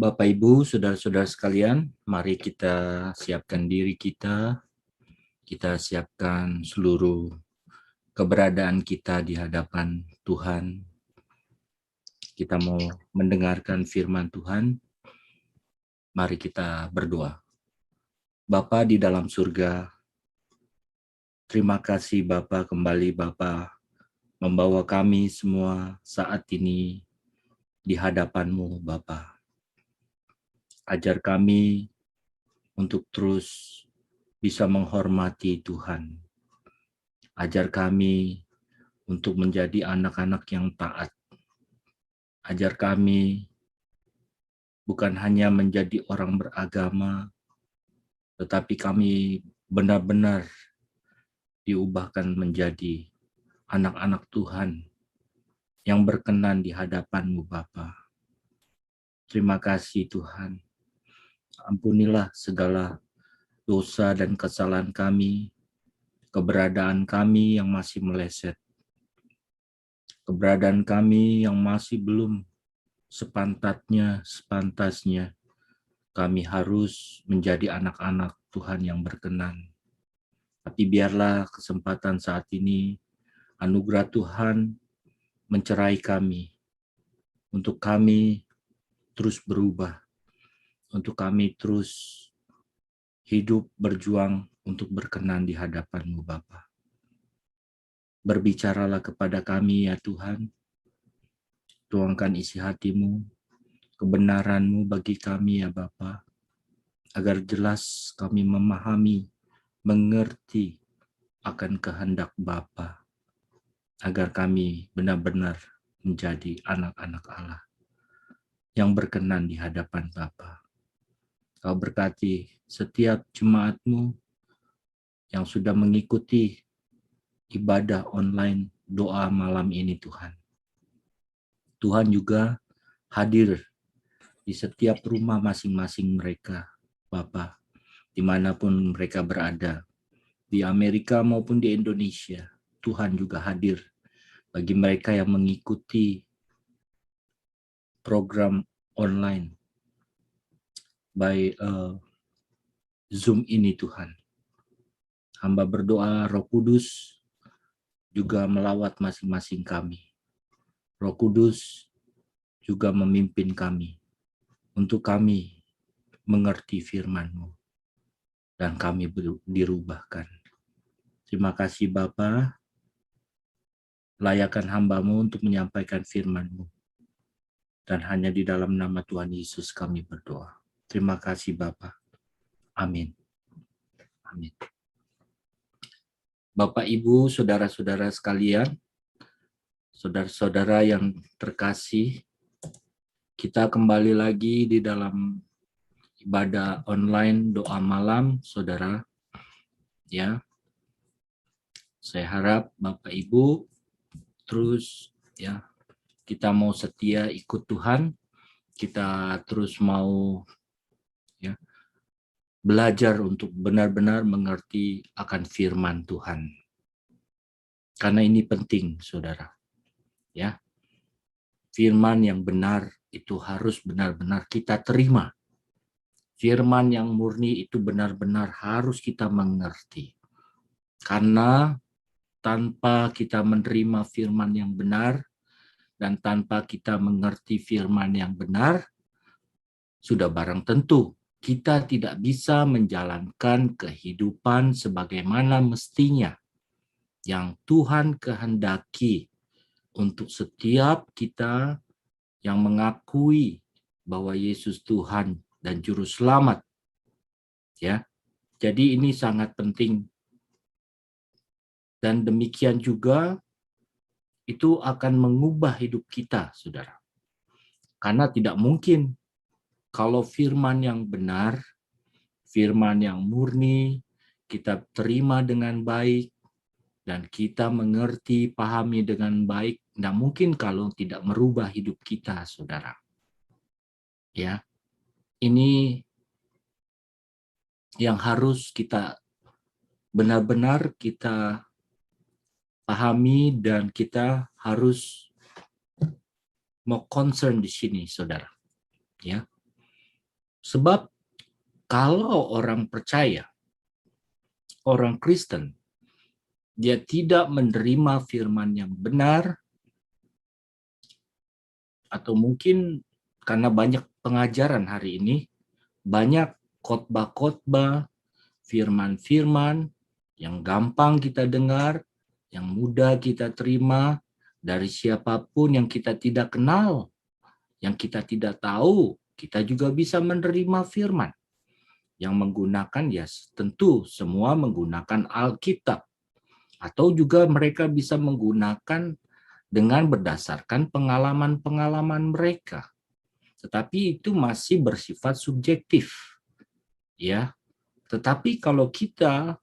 Bapak, Ibu, saudara-saudara sekalian, mari kita siapkan diri kita siapkan seluruh keberadaan kita di hadapan Tuhan. Kita mau mendengarkan firman Tuhan, mari kita berdoa. Bapa di dalam surga, terima kasih Bapa, kembali Bapa membawa kami semua saat ini di hadapan-Mu Bapa. Ajar kami untuk terus bisa menghormati Tuhan. Ajar kami untuk menjadi anak-anak yang taat. Ajar kami bukan hanya menjadi orang beragama, tetapi kami benar-benar diubahkan menjadi anak-anak Tuhan yang berkenan di hadapan-Mu Bapa. Terima kasih Tuhan. Ampunilah segala dosa dan kesalahan kami, keberadaan kami yang masih meleset, keberadaan kami yang masih belum sepantasnya kami harus menjadi anak-anak Tuhan yang berkenan. Tapi biarlah kesempatan saat ini, anugerah Tuhan mencerai kami, untuk kami terus berubah, untuk kami terus hidup berjuang untuk berkenan di hadapan-Mu Bapa. Berbicaralah kepada kami ya Tuhan, tuangkan isi hati-Mu, kebenaran-Mu bagi kami ya Bapa, agar jelas kami memahami, mengerti akan kehendak Bapa, agar kami benar-benar menjadi anak-anak Allah yang berkenan di hadapan Bapa. Kau berkati setiap jemaat-Mu yang sudah mengikuti ibadah online doa malam ini Tuhan. Tuhan juga hadir di setiap rumah masing-masing mereka, Bapa, dimanapun mereka berada, di Amerika maupun di Indonesia. Tuhan juga hadir bagi mereka yang mengikuti program online by Zoom ini Tuhan. Hamba berdoa Roh Kudus juga melawat masing-masing kami. Roh Kudus juga memimpin kami untuk kami mengerti firman-Mu dan kami dirubahkan. Terima kasih Bapa, layakan hamba-Mu untuk menyampaikan firman-Mu. Dan hanya di dalam nama Tuhan Yesus kami berdoa. Terima kasih Bapa. Amin. Amin. Bapak, Ibu, saudara-saudara sekalian, saudara-saudara yang terkasih, kita kembali lagi di dalam ibadah online doa malam, saudara. Ya, saya harap Bapak Ibu terus ya kita mau setia ikut Tuhan, kita terus mau ya belajar untuk benar-benar mengerti akan firman Tuhan. Karena ini penting, saudara. Ya. Firman yang benar itu harus benar-benar kita terima. Firman yang murni itu benar-benar harus kita mengerti. Karena tanpa kita menerima firman yang benar dan tanpa kita mengerti firman yang benar, sudah barang tentu kita tidak bisa menjalankan kehidupan sebagaimana mestinya yang Tuhan kehendaki untuk setiap kita yang mengakui bahwa Yesus Tuhan dan Juru Selamat. Ya, jadi ini sangat penting. Dan demikian juga itu akan mengubah hidup kita, saudara. Karena tidak mungkin kalau firman yang benar, firman yang murni, kita terima dengan baik, dan kita mengerti, pahami dengan baik, tidak mungkin kalau tidak merubah hidup kita, saudara. Ya, ini yang harus kita benar-benar kita pahami dan kita harus mau concern di sini, saudara. Ya, Sebab kalau orang percaya, orang Kristen, dia tidak menerima firman yang benar, atau mungkin karena banyak pengajaran hari ini, banyak khotbah-khotbah, firman-firman yang gampang kita dengar, yang mudah kita terima dari siapapun yang kita tidak kenal, yang kita tidak tahu, kita juga bisa menerima firman yang menggunakan, ya tentu semua menggunakan Alkitab, atau juga mereka bisa menggunakan dengan berdasarkan pengalaman-pengalaman mereka. Tetapi itu masih bersifat subjektif, ya. Tetapi kalau kita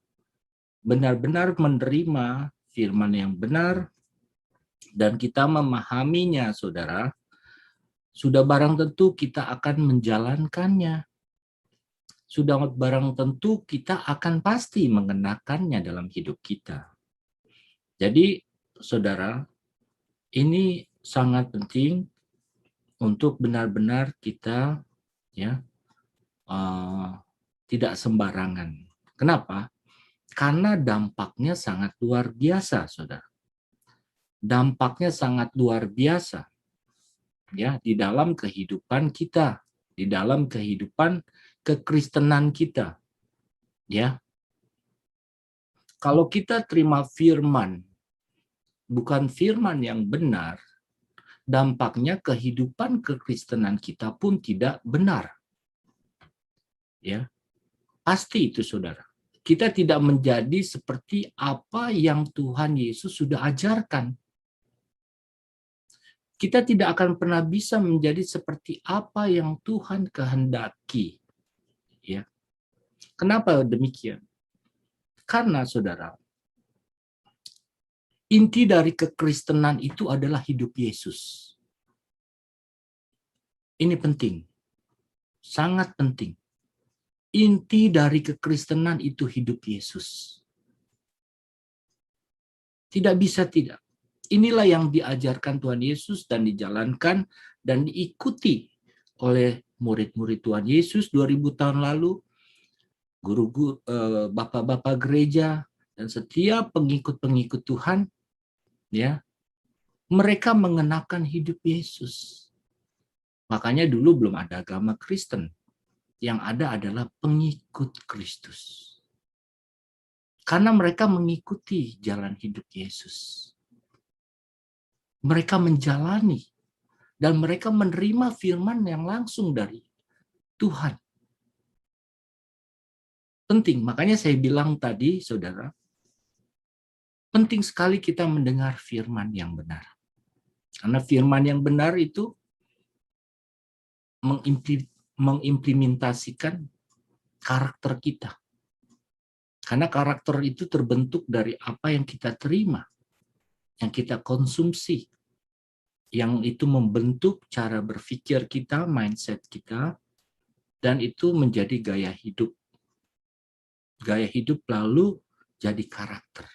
benar-benar menerima firman yang benar dan kita memahaminya, saudara, sudah barang tentu kita akan menjalankannya. Sudah barang tentu kita akan pasti mengenakannya dalam hidup kita. Jadi, saudara, ini sangat penting untuk benar-benar kita, ya, tidak sembarangan. Kenapa? Karena dampaknya sangat luar biasa, saudara. Dampaknya sangat luar biasa, ya, di dalam kehidupan kita, di dalam kehidupan kekristenan kita, ya. Kalau kita terima firman, bukan firman yang benar, dampaknya kehidupan kekristenan kita pun tidak benar, ya. Pasti itu, saudara. Kita tidak menjadi seperti apa yang Tuhan Yesus sudah ajarkan. Kita tidak akan pernah bisa menjadi seperti apa yang Tuhan kehendaki. Ya. Kenapa demikian? Karena, saudara, inti dari kekristenan itu adalah hidup Yesus. Ini penting, sangat penting. Inti dari kekristenan itu hidup Yesus. Tidak bisa tidak. Inilah yang diajarkan Tuhan Yesus dan dijalankan dan diikuti oleh murid-murid Tuhan Yesus 2000 tahun lalu, guru-guru, bapak-bapak gereja, dan setiap pengikut-pengikut Tuhan, ya, mereka mengenakan hidup Yesus. Makanya dulu belum ada agama Kristen. Yang ada adalah pengikut Kristus. Karena mereka mengikuti jalan hidup Yesus. Mereka menjalani dan mereka menerima firman yang langsung dari Tuhan. Penting, makanya saya bilang tadi, saudara, penting sekali kita mendengar firman yang benar. Karena firman yang benar itu mengimplementasikan karakter kita. Karena karakter itu terbentuk dari apa yang kita terima, yang kita konsumsi, yang itu membentuk cara berpikir kita, mindset kita, dan itu menjadi gaya hidup. Gaya hidup lalu jadi karakter,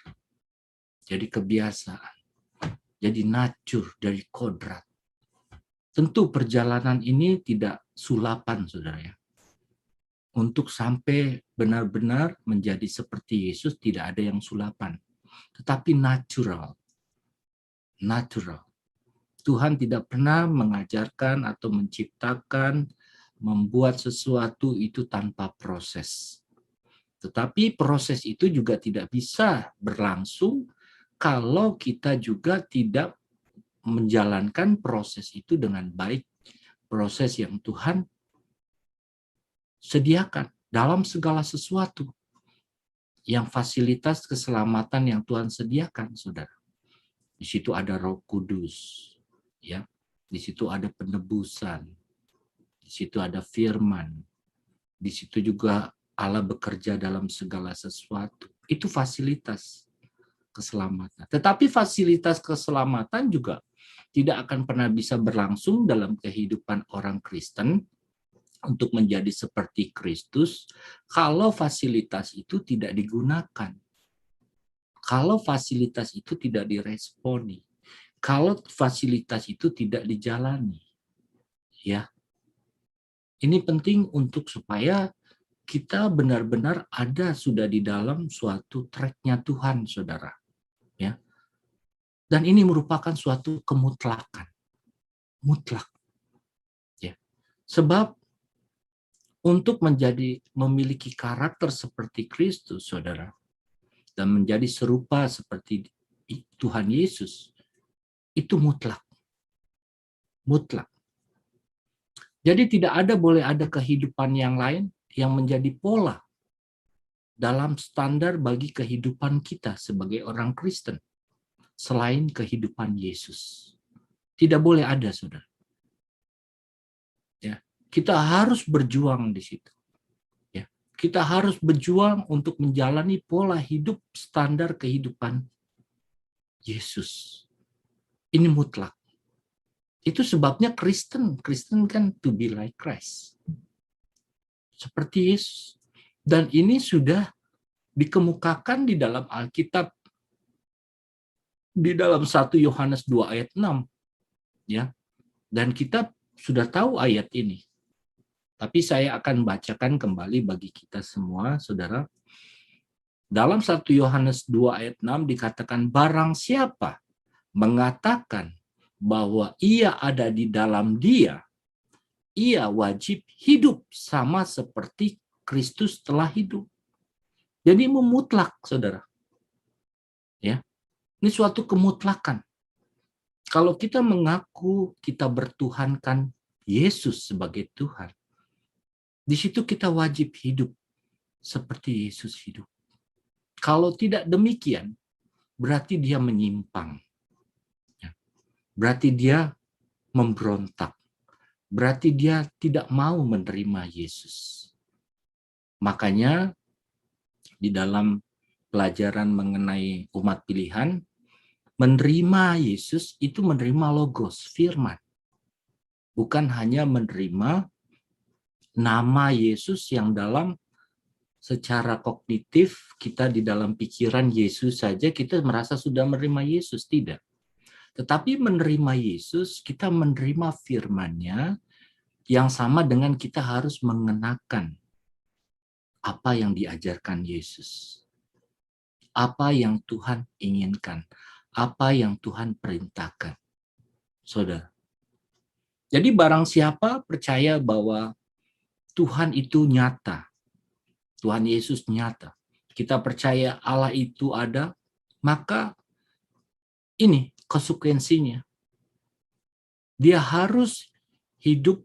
jadi kebiasaan, jadi natur, dari kodrat. Tentu perjalanan ini tidak sulapan, saudara, ya. Untuk sampai benar-benar menjadi seperti Yesus tidak ada yang sulapan, tetapi natural. Natural. Tuhan tidak pernah mengajarkan atau menciptakan, membuat sesuatu itu tanpa proses. Tetapi proses itu juga tidak bisa berlangsung kalau kita juga tidak menjalankan proses itu dengan baik. Proses yang Tuhan sediakan dalam segala sesuatu. Yang fasilitas keselamatan yang Tuhan sediakan, saudara. Di situ ada Roh Kudus, ya. Di situ ada penebusan. Di situ ada firman. Di situ juga Allah bekerja dalam segala sesuatu. Itu fasilitas keselamatan. Tetapi fasilitas keselamatan juga tidak akan pernah bisa berlangsung dalam kehidupan orang Kristen untuk menjadi seperti Kristus kalau fasilitas itu tidak digunakan. Kalau fasilitas itu tidak diresponi. Kalau fasilitas itu tidak dijalani. Ya. Ini penting untuk supaya kita benar-benar ada sudah di dalam suatu track-nya Tuhan, saudara. Ya. Dan ini merupakan suatu kemutlakan. Mutlak. Ya. Sebab untuk memiliki karakter seperti Kristus, saudara, dan menjadi serupa seperti Tuhan Yesus, itu mutlak. Mutlak. Jadi tidak boleh ada kehidupan yang lain yang menjadi pola dalam standar bagi kehidupan kita sebagai orang Kristen selain kehidupan Yesus. Tidak boleh ada, saudara. Ya, kita harus berjuang di situ. Ya, kita harus berjuang untuk menjalani pola hidup standar kehidupan Yesus. Ini mutlak. Itu sebabnya Kristen kan to be like Christ. Seperti Yesus. Dan ini sudah dikemukakan di dalam Alkitab di dalam 1 Yohanes 2 ayat 6. Ya. Dan kita sudah tahu ayat ini. Tapi saya akan bacakan kembali bagi kita semua, saudara. Dalam 1 Yohanes 2 ayat 6 dikatakan, barang siapa mengatakan bahwa ia ada di dalam Dia, ia wajib hidup sama seperti Kristus telah hidup. Jadi memutlak, saudara. Ya, ini suatu kemutlakan. Kalau kita mengaku kita bertuhankan Yesus sebagai Tuhan, di situ kita wajib hidup seperti Yesus hidup. Kalau tidak demikian, berarti dia menyimpang. Berarti dia memberontak. Berarti dia tidak mau menerima Yesus. Makanya di dalam pelajaran mengenai umat pilihan, menerima Yesus itu menerima logos, firman. Bukan hanya menerima nama Yesus yang dalam secara kognitif kita di dalam pikiran Yesus saja kita merasa sudah menerima Yesus, tidak. Tetapi menerima Yesus, kita menerima firman-Nya yang sama dengan kita harus mengenakan apa yang diajarkan Yesus. Apa yang Tuhan inginkan. Apa yang Tuhan perintahkan. Saudara. Jadi barang siapa percaya bahwa Tuhan itu nyata. Tuhan Yesus nyata. Kita percaya Allah itu ada, maka ini konsekuensinya. Dia harus hidup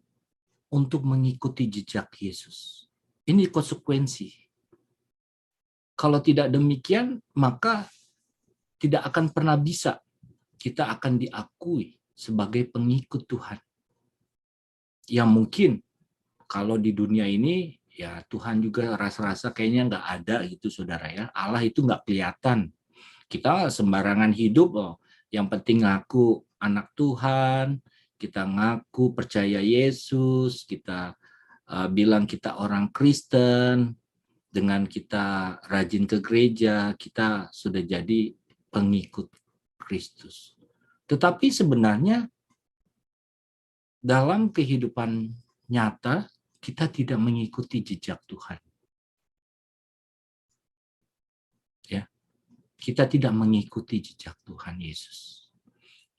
untuk mengikuti jejak Yesus. Ini konsekuensi. Kalau tidak demikian, maka tidak akan pernah bisa kita akan diakui sebagai pengikut Tuhan. Yang mungkin kalau di dunia ini, ya Tuhan juga rasa-rasa kayaknya nggak ada gitu, saudara ya. Allah itu nggak kelihatan. Kita sembarangan hidup, yang penting ngaku anak Tuhan, kita ngaku percaya Yesus, kita bilang kita orang Kristen, dengan kita rajin ke gereja, kita sudah jadi pengikut Kristus. Tetapi sebenarnya dalam kehidupan nyata, kita tidak mengikuti jejak Tuhan. Ya, kita tidak mengikuti jejak Tuhan Yesus.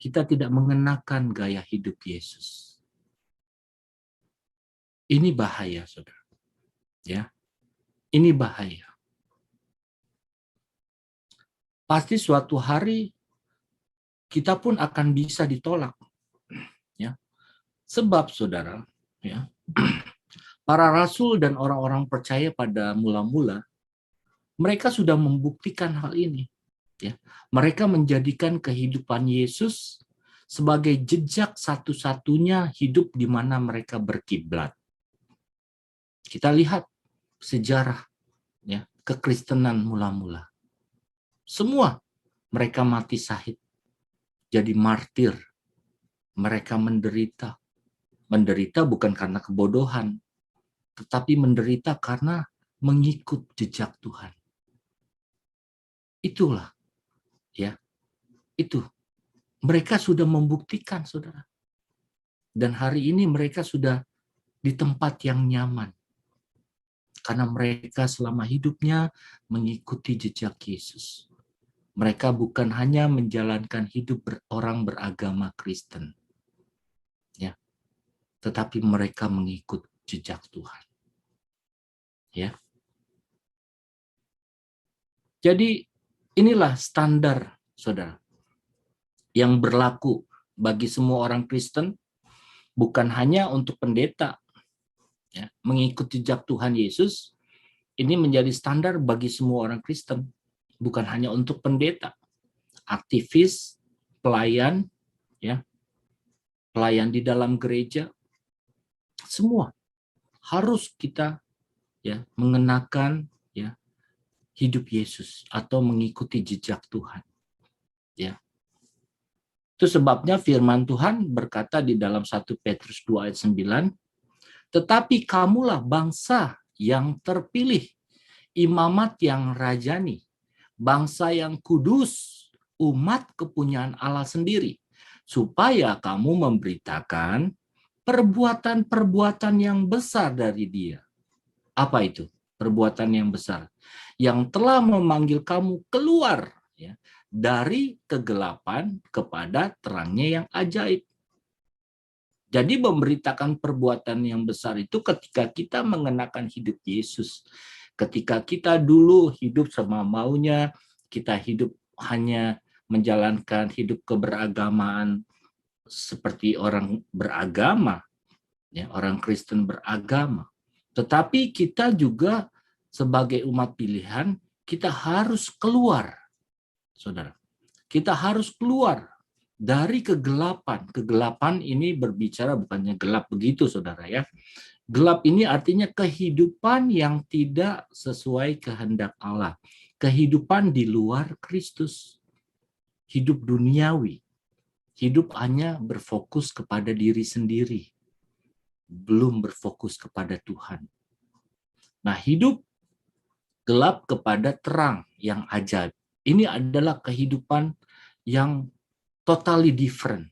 Kita tidak mengenakan gaya hidup Yesus. Ini bahaya, saudara. Ya, ini bahaya. Pasti suatu hari kita pun akan bisa ditolak. Ya, sebab saudara, ya, para rasul dan orang-orang percaya pada mula-mula, mereka sudah membuktikan hal ini. Ya, mereka menjadikan kehidupan Yesus sebagai jejak satu-satunya hidup di mana mereka berkiblat. Kita lihat sejarah, ya, kekristenan mula-mula. Semua mereka mati syahid, jadi martir. Mereka menderita. Menderita bukan karena kebodohan, tetapi menderita karena mengikut jejak Tuhan. Itulah, ya, itu. Mereka sudah membuktikan, saudara. Dan hari ini mereka sudah di tempat yang nyaman. Karena mereka selama hidupnya mengikuti jejak Yesus. Mereka bukan hanya menjalankan hidup orang beragama Kristen, ya, tetapi mereka mengikut jejak Tuhan. Ya. Jadi inilah standar, saudara, yang berlaku bagi semua orang Kristen, bukan hanya untuk pendeta. Ya, mengikuti jejak Tuhan Yesus ini menjadi standar bagi semua orang Kristen, bukan hanya untuk pendeta, aktivis, pelayan, ya, pelayan di dalam gereja, semua harus kita ya mengenakan ya hidup Yesus atau mengikuti jejak Tuhan. Ya. Itu sebabnya firman Tuhan berkata di dalam 1 Petrus 2 ayat 9, tetapi kamulah bangsa yang terpilih, imamat yang rajani, bangsa yang kudus, umat kepunyaan Allah sendiri, supaya kamu memberitakan perbuatan-perbuatan yang besar dari Dia. Apa itu? Perbuatan yang besar. Yang telah memanggil kamu keluar ya, dari kegelapan kepada terangnya yang ajaib. Jadi memberitakan perbuatan yang besar itu ketika kita mengenakan hidup Yesus. Ketika kita dulu hidup sama maunya, kita hidup hanya menjalankan hidup keberagamaan seperti orang beragama, ya, orang Kristen beragama. Tetapi kita juga sebagai umat pilihan, kita harus keluar, saudara. Kita harus keluar dari kegelapan. Kegelapan ini berbicara bukannya gelap begitu, saudara ya. Gelap ini artinya kehidupan yang tidak sesuai kehendak Allah. Kehidupan di luar Kristus. Hidup duniawi. Hidup hanya berfokus kepada diri sendiri. Belum berfokus kepada Tuhan. Nah, hidup gelap kepada terang yang ajaib. Ini adalah kehidupan yang totally different.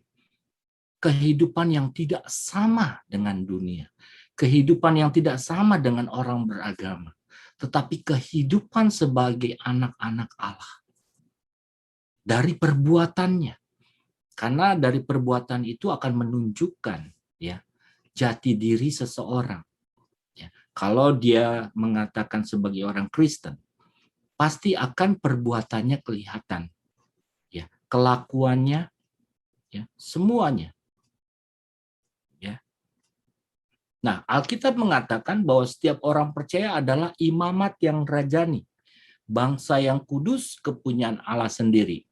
Kehidupan yang tidak sama dengan dunia. Kehidupan yang tidak sama dengan orang beragama. Tetapi kehidupan sebagai anak-anak Allah. Dari perbuatannya. Karena dari perbuatan itu akan menunjukkan ya jati diri seseorang. Ya, kalau dia mengatakan sebagai orang Kristen, pasti akan perbuatannya kelihatan. Ya, kelakuannya, ya, semuanya. Ya. Nah, Alkitab mengatakan bahwa setiap orang percaya adalah imamat yang rajani, bangsa yang kudus, kepunyaan Allah sendiri.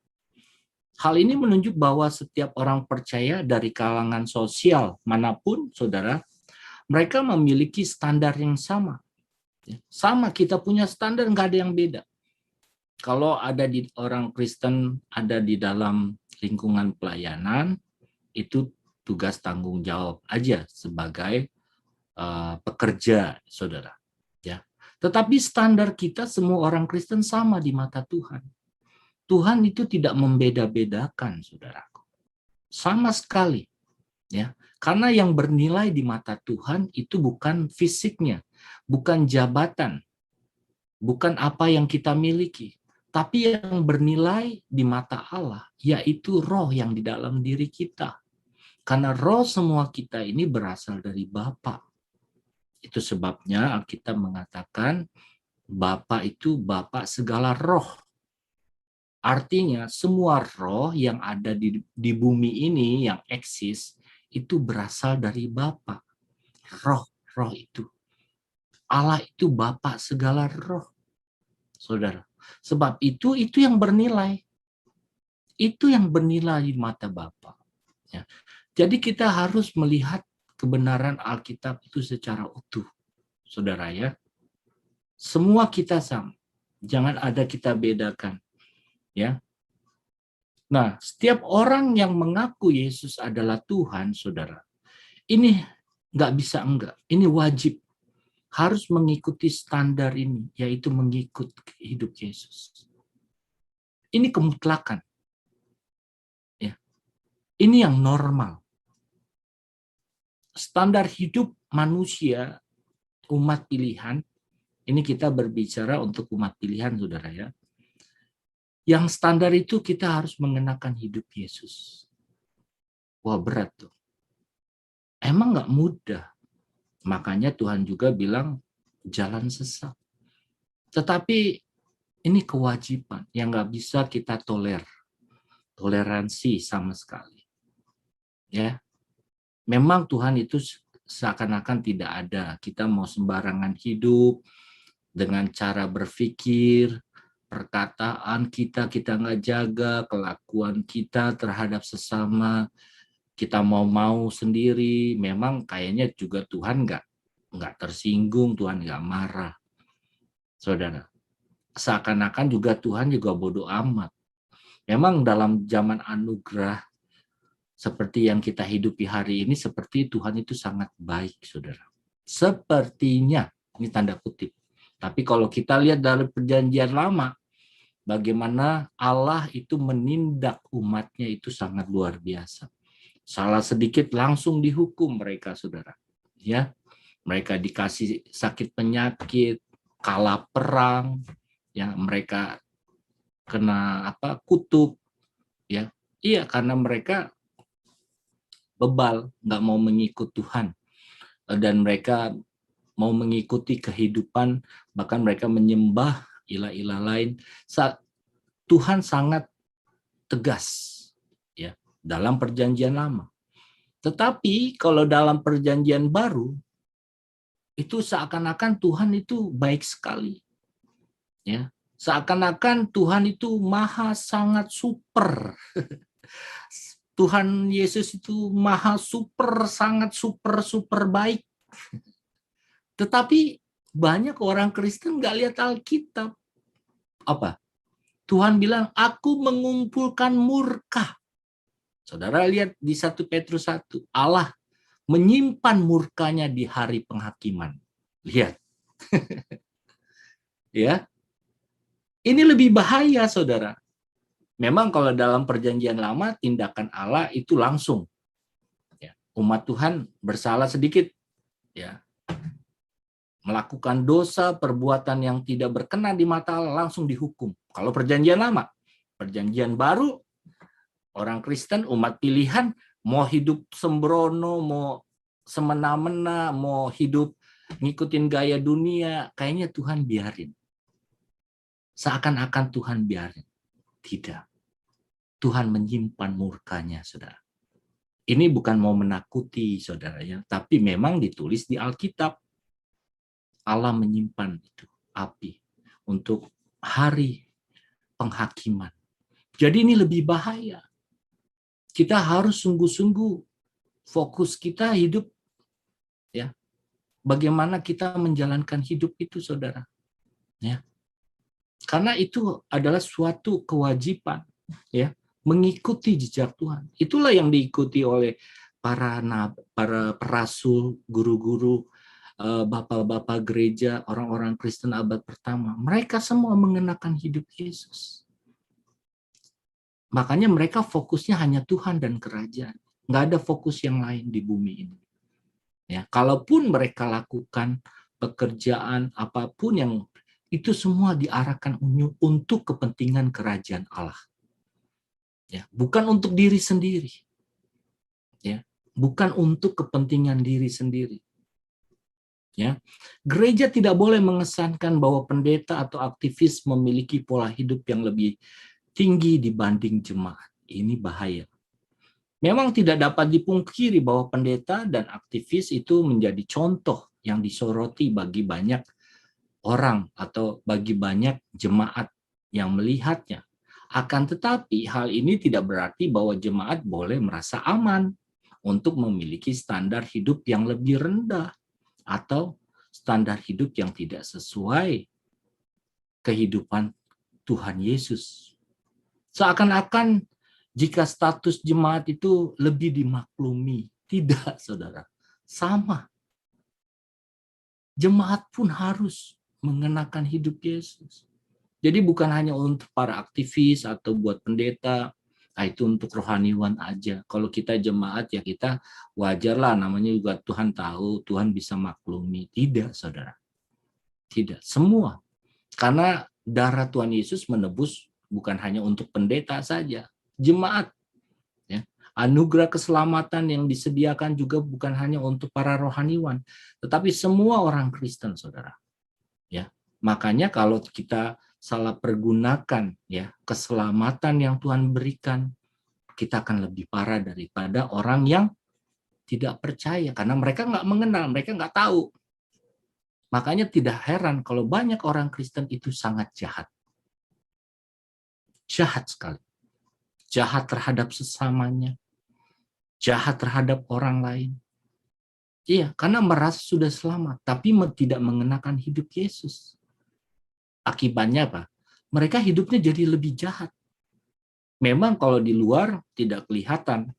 Hal ini menunjuk bahwa setiap orang percaya dari kalangan sosial manapun, saudara, mereka memiliki standar yang sama. Sama, kita punya standar, nggak ada yang beda. Kalau ada di orang Kristen, ada di dalam lingkungan pelayanan, itu tugas tanggung jawab aja sebagai pekerja, saudara. Ya. Tetapi standar kita semua orang Kristen sama di mata Tuhan. Tuhan itu tidak membeda-bedakan, saudaraku. Sama sekali. Ya. Karena yang bernilai di mata Tuhan itu bukan fisiknya, bukan jabatan, bukan apa yang kita miliki, tapi yang bernilai di mata Allah, yaitu roh yang di dalam diri kita. Karena roh semua kita ini berasal dari Bapa. Itu sebabnya Alkitab mengatakan Bapa itu Bapa segala roh. Artinya semua roh yang ada di bumi ini yang eksis itu berasal dari Bapa. Roh itu. Allah itu Bapa segala roh. Saudara. Sebab itu yang bernilai. Itu yang bernilai di mata Bapa. Ya. Jadi kita harus melihat kebenaran Alkitab itu secara utuh. Saudara ya. Semua kita sama. Jangan ada kita bedakan. Ya. Nah, setiap orang yang mengaku Yesus adalah Tuhan, saudara, ini nggak bisa enggak. Ini wajib. Harus mengikuti standar ini, yaitu mengikut hidup Yesus. Ini kemutlakan. Ya. Ini yang normal. Standar hidup manusia, umat pilihan, ini kita berbicara untuk umat pilihan, saudara ya. Yang standar itu kita harus mengenakan hidup Yesus. Wah, berat tuh. Emang nggak mudah. Makanya Tuhan juga bilang jalan sesat. Tetapi ini kewajiban yang nggak bisa kita toleransi sama sekali. Ya, memang Tuhan itu seakan-akan tidak ada. Kita mau sembarangan hidup dengan cara berpikir, perkataan kita nggak jaga, kelakuan kita terhadap sesama, kita mau sendiri. Memang kayaknya juga Tuhan nggak tersinggung, Tuhan nggak marah, saudara. Seakan-akan juga Tuhan juga bodoh amat. Memang dalam zaman anugerah seperti yang kita hidupi hari ini, seperti Tuhan itu sangat baik, saudara. Sepertinya, ini tanda kutip. Tapi kalau kita lihat dari perjanjian lama, bagaimana Allah itu menindak umatnya itu sangat luar biasa. Salah sedikit langsung dihukum mereka, saudara. Ya, mereka dikasih sakit penyakit, kalah perang, ya mereka kena kutuk, ya. Iya, karena mereka bebal, nggak mau mengikut Tuhan, dan mereka mau mengikuti kehidupan, bahkan mereka menyembah ilah-ilah lain. Tuhan sangat tegas, ya, dalam perjanjian lama. Tetapi kalau dalam perjanjian baru, itu seakan-akan Tuhan itu baik sekali, ya. Seakan-akan Tuhan itu maha sangat super. Tuhan Yesus itu maha super, sangat super baik. Tetapi banyak orang Kristen nggak lihat Alkitab. Apa? Tuhan bilang, aku mengumpulkan murka. Saudara lihat di 1 Petrus 1, Allah menyimpan murkanya di hari penghakiman. Lihat. Ya. Ini lebih bahaya, saudara. Memang kalau dalam perjanjian lama, tindakan Allah itu langsung. Ya. Umat Tuhan bersalah sedikit, ya, melakukan dosa, perbuatan yang tidak berkenan di mata Allah, langsung dihukum. Kalau perjanjian lama, perjanjian baru, orang Kristen, umat pilihan, mau hidup sembrono, mau semena-mena, mau hidup ngikutin gaya dunia, kayaknya Tuhan biarin. Seakan-akan Tuhan biarin. Tidak. Tuhan menyimpan murkanya, saudara. Ini bukan mau menakuti, saudara, ya, tapi memang ditulis di Alkitab. Allah menyimpan itu api untuk hari penghakiman. Jadi ini lebih bahaya. Kita harus sungguh-sungguh fokus kita hidup, ya. Bagaimana kita menjalankan hidup itu, saudara. Ya. Karena itu adalah suatu kewajiban, ya, mengikuti jejak Tuhan. Itulah yang diikuti oleh para rasul, guru-guru, bapak-bapak gereja, orang-orang Kristen abad pertama. Mereka semua mengenakan hidup Yesus. Makanya mereka fokusnya hanya Tuhan dan kerajaan. Nggak ada fokus yang lain di bumi ini. Ya, kalaupun mereka lakukan pekerjaan apapun, yang itu semua diarahkan untuk kepentingan kerajaan Allah. Ya, bukan untuk diri sendiri. Ya, bukan untuk kepentingan diri sendiri. Ya, gereja tidak boleh mengesankan bahwa pendeta atau aktivis memiliki pola hidup yang lebih tinggi dibanding jemaat. Ini bahaya. Memang tidak dapat dipungkiri bahwa pendeta dan aktivis itu menjadi contoh yang disoroti bagi banyak orang atau bagi banyak jemaat yang melihatnya. Akan tetapi hal ini tidak berarti bahwa jemaat boleh merasa aman untuk memiliki standar hidup yang lebih rendah atau standar hidup yang tidak sesuai kehidupan Tuhan Yesus. Seakan-akan jika status jemaat itu lebih dimaklumi. Tidak, saudara. Sama. Jemaat pun harus mengenakan hidup Yesus. Jadi bukan hanya untuk para aktivis atau buat pendeta Nah, itu untuk rohaniwan aja. Kalau kita jemaat ya kita wajarlah, namanya juga Tuhan tahu, Tuhan bisa maklumi. Tidak, saudara. Tidak. Semua. Karena darah Tuhan Yesus menebus bukan hanya untuk pendeta saja. Jemaat. Ya. Anugerah keselamatan yang disediakan juga bukan hanya untuk para rohaniwan, tetapi semua orang Kristen, saudara. Ya. Makanya kalau kita salah pergunakan ya keselamatan yang Tuhan berikan, kita akan lebih parah daripada orang yang tidak percaya, karena mereka nggak mengenal, mereka nggak tahu. Makanya tidak heran kalau banyak orang Kristen itu sangat jahat. Jahat sekali. Jahat terhadap sesamanya. Jahat terhadap orang lain. Iya, karena merasa sudah selamat, tapi tidak mengenakan hidup Yesus. Akibatnya apa? Mereka hidupnya jadi lebih jahat. Memang kalau di luar tidak kelihatan,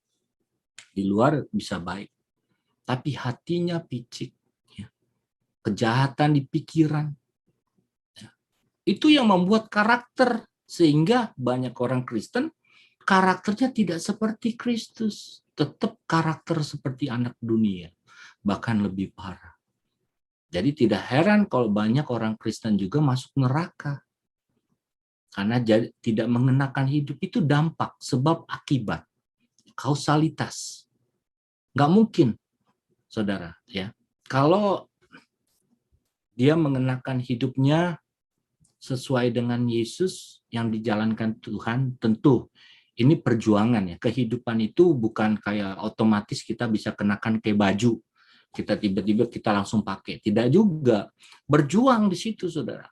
di luar bisa baik, tapi hatinya picik, ya. Kejahatan di pikiran. Ya. Itu yang membuat karakter, sehingga banyak orang Kristen karakternya tidak seperti Kristus, tetap karakter seperti anak dunia, bahkan lebih parah. Jadi tidak heran kalau banyak orang Kristen juga masuk neraka. Karena tidak mengenakan hidup, itu dampak, sebab akibat, kausalitas. Nggak mungkin, saudara, ya. Kalau dia mengenakan hidupnya sesuai dengan Yesus yang dijalankan Tuhan, tentu ini perjuangan ya. Kehidupan itu bukan kayak otomatis kita bisa kenakan kayak baju. Kita tiba-tiba kita langsung pakai. Tidak juga. Berjuang di situ, saudara.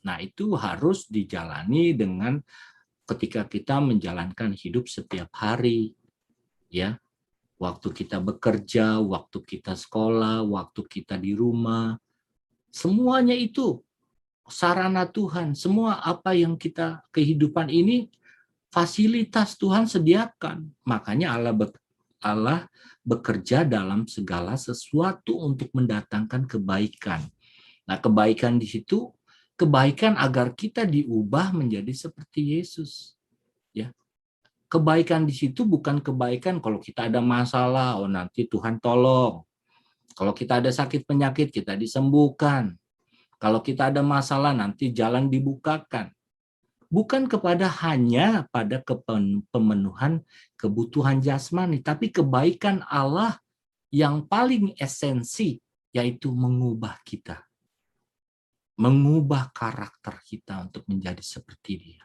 Nah, itu harus dijalani dengan ketika kita menjalankan hidup setiap hari, ya, waktu kita bekerja, waktu kita sekolah, waktu kita di rumah, semuanya itu sarana Tuhan. Semua apa yang kita kehidupan ini fasilitas Tuhan sediakan. Makanya Allah bekerja dalam segala sesuatu untuk mendatangkan kebaikan. Nah, kebaikan di situ kebaikan agar kita diubah menjadi seperti Yesus. Ya. Kebaikan di situ bukan kebaikan kalau kita ada masalah, oh nanti Tuhan tolong. Kalau kita ada sakit penyakit, kita disembuhkan. Kalau kita ada masalah, nanti jalan dibukakan. Bukan kepada hanya pada pemenuhan kebutuhan jasmani, tapi kebaikan Allah yang paling esensi, yaitu mengubah kita. Mengubah karakter kita untuk menjadi seperti Dia.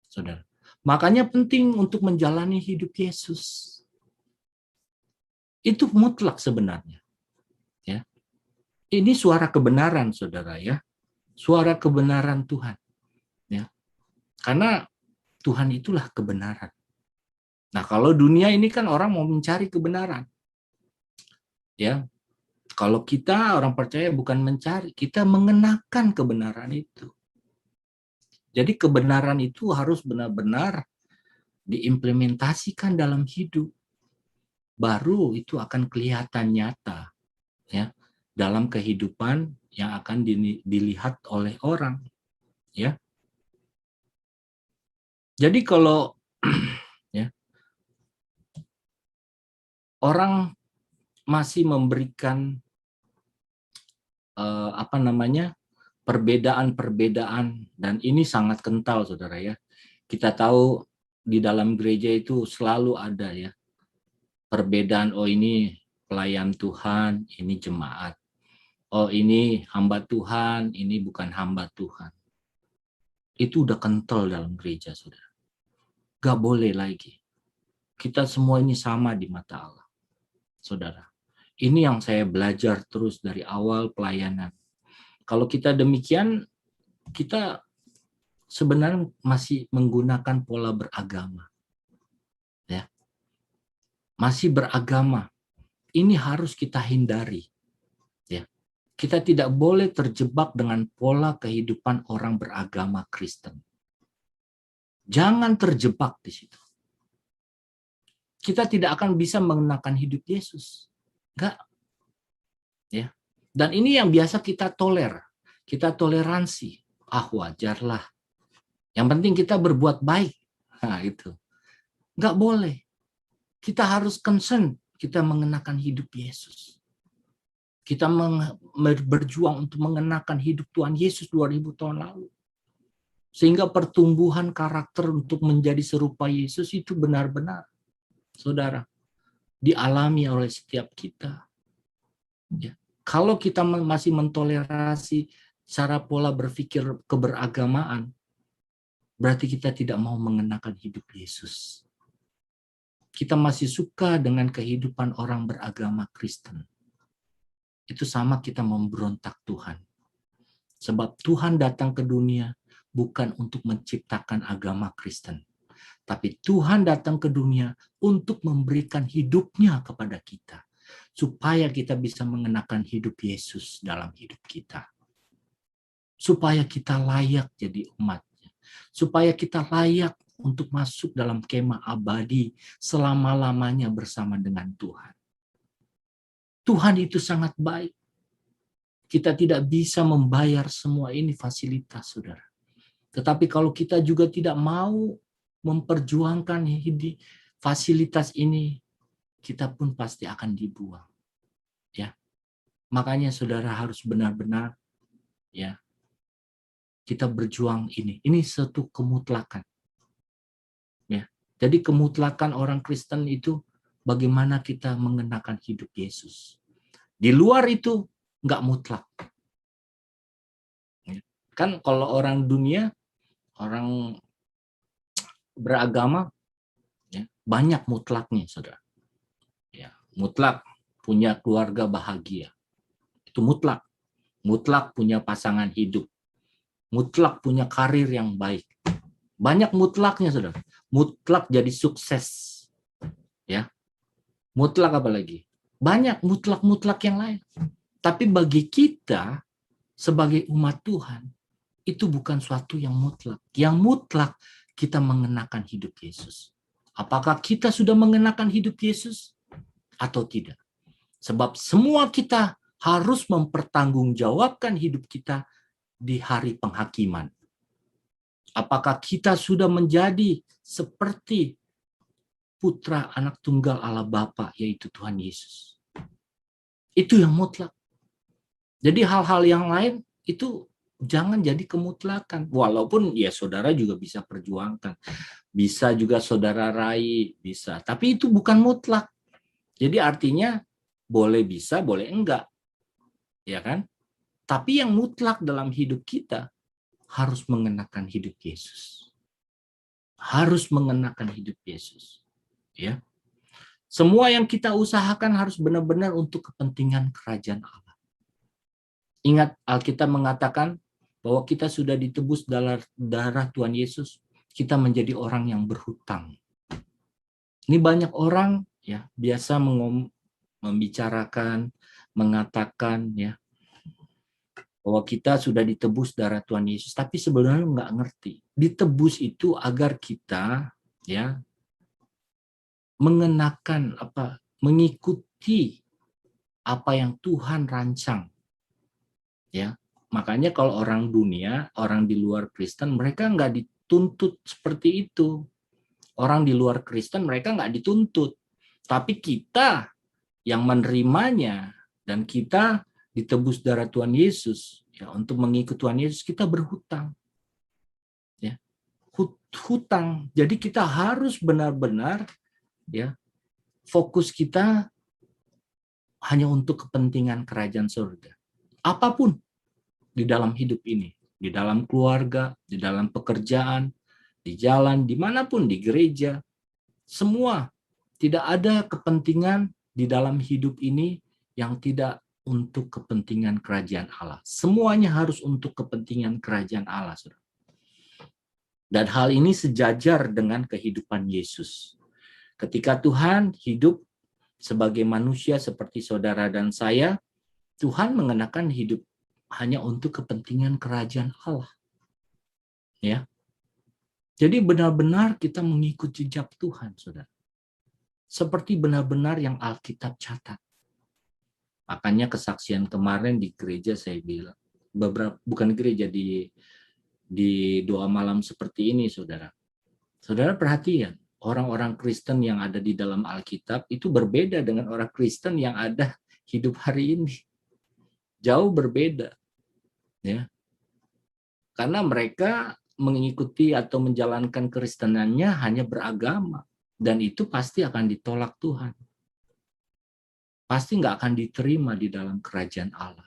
Saudara. Makanya penting untuk menjalani hidup Yesus. Itu mutlak sebenarnya. Ya. Ini suara kebenaran, saudara, ya. Suara kebenaran Tuhan. Ya. Karena Tuhan itulah kebenaran. Nah, kalau dunia ini kan orang mau mencari kebenaran. Ya. Kalau kita orang percaya bukan mencari, kita mengenakan kebenaran itu. Jadi kebenaran itu harus benar-benar diimplementasikan dalam hidup. Baru itu akan kelihatan nyata, ya, dalam kehidupan yang akan dilihat oleh orang, ya. Jadi kalau ya, orang masih memberikan perbedaan-perbedaan, dan ini sangat kental, saudara, ya. Kita tahu di dalam gereja itu selalu ada ya perbedaan. Oh, ini pelayan Tuhan, ini jemaat. Oh, ini hamba Tuhan, ini bukan hamba Tuhan. Itu udah kental dalam gereja, saudara. Gak boleh lagi. Kita semua ini sama di mata Allah, saudara. Ini yang saya belajar terus dari awal pelayanan. Kalau kita demikian, kita sebenarnya masih menggunakan pola beragama. Ya. Masih beragama. Ini harus kita hindari. Ya. Kita tidak boleh terjebak dengan pola kehidupan orang beragama Kristen. Jangan terjebak di situ. Kita tidak akan bisa mengenakan hidup Yesus. Enggak. Ya. Dan ini yang biasa kita kita toleransi. Ah, wajarlah. Yang penting kita berbuat baik. Nah, itu. Nggak boleh. Kita harus concern, kita mengenakan hidup Yesus. Kita berjuang untuk mengenakan hidup Tuhan Yesus 2000 tahun lalu. Sehingga pertumbuhan karakter untuk menjadi serupa Yesus itu benar-benar, saudara, dialami oleh setiap kita. Ya. Kalau kita masih mentolerasi cara pola berpikir keberagamaan, berarti kita tidak mau mengenakan hidup Yesus. Kita masih suka dengan kehidupan orang beragama Kristen. Itu sama kita memberontak Tuhan. Sebab Tuhan datang ke dunia bukan untuk menciptakan agama Kristen. Tapi Tuhan datang ke dunia untuk memberikan hidupnya kepada kita. Supaya kita bisa mengenakan hidup Yesus dalam hidup kita. Supaya kita layak jadi umatnya. Supaya kita layak untuk masuk dalam kemah abadi selama-lamanya bersama dengan Tuhan. Tuhan itu sangat baik. Kita tidak bisa membayar semua ini fasilitas, saudara. Tetapi kalau kita juga tidak mau memperjuangkan fasilitas ini, kita pun pasti akan dibuang. Ya, makanya saudara harus benar-benar, ya, kita berjuang ini. Ini satu kemutlakan. Ya, jadi kemutlakan orang Kristen itu bagaimana kita mengenakan hidup Yesus. Di luar itu nggak mutlak. Kan kalau orang dunia, orang beragama, ya, banyak mutlaknya, saudara. Ya, mutlak punya keluarga bahagia. Itu mutlak. Mutlak punya pasangan hidup. Mutlak punya karir yang baik. Banyak mutlaknya, saudara. Mutlak jadi sukses. Ya. Mutlak apa lagi? Banyak mutlak-mutlak yang lain. Tapi bagi kita sebagai umat Tuhan, itu bukan suatu yang mutlak. Yang mutlak kita mengenakan hidup Yesus. Apakah kita sudah mengenakan hidup Yesus atau tidak? Sebab semua kita harus mempertanggungjawabkan hidup kita di hari penghakiman. Apakah kita sudah menjadi seperti putra anak tunggal Allah Bapa, yaitu Tuhan Yesus? Itu yang mutlak. Jadi hal-hal yang lain itu jangan jadi kemutlakan. Walaupun ya saudara juga bisa perjuangkan. Bisa juga saudara raih, bisa. Tapi itu bukan mutlak. Jadi artinya boleh bisa, boleh enggak. Ya kan? Tapi yang mutlak dalam hidup kita harus mengenakan hidup Yesus. Harus mengenakan hidup Yesus. Ya. Semua yang kita usahakan harus benar-benar untuk kepentingan kerajaan Allah. Ingat, Alkitab mengatakan bahwa kita sudah ditebus darah Tuhan Yesus, kita menjadi orang yang berhutang. Ini banyak orang ya biasa membicarakan, mengatakan ya bahwa kita sudah ditebus darah Tuhan Yesus, tapi sebenarnya nggak ngerti. Ditebus itu agar kita ya mengenakan mengikuti apa yang Tuhan rancang. Ya, makanya kalau orang dunia, orang di luar Kristen, mereka nggak dituntut seperti itu. Orang di luar Kristen mereka nggak dituntut, tapi kita yang menerimanya dan kita ditebus darah Tuhan Yesus, ya untuk mengikut Tuhan Yesus kita berhutang, ya hutang. Jadi kita harus benar-benar ya fokus kita hanya untuk kepentingan kerajaan surga. Apapun di dalam hidup ini, di dalam keluarga, di dalam pekerjaan, di jalan, dimanapun, di gereja, semua tidak ada kepentingan di dalam hidup ini yang tidak untuk kepentingan kerajaan Allah. Semuanya harus untuk kepentingan kerajaan Allah, saudara. Dan hal ini sejajar dengan kehidupan Yesus. Ketika Tuhan hidup sebagai manusia seperti saudara dan saya, Tuhan mengenakan hidup hanya untuk kepentingan kerajaan Allah. Ya. Jadi benar-benar kita mengikut jejak Tuhan, saudara. Seperti benar-benar yang Alkitab catat. Makanya kesaksian kemarin di gereja saya bilang, bukan gereja, di doa malam seperti ini, saudara. Saudara perhatian, orang-orang Kristen yang ada di dalam Alkitab itu berbeda dengan orang Kristen yang ada hidup hari ini. Jauh berbeda. Ya. Karena mereka mengikuti atau menjalankan Kristenannya hanya beragama. Dan itu pasti akan ditolak Tuhan. Pasti nggak akan diterima di dalam kerajaan Allah.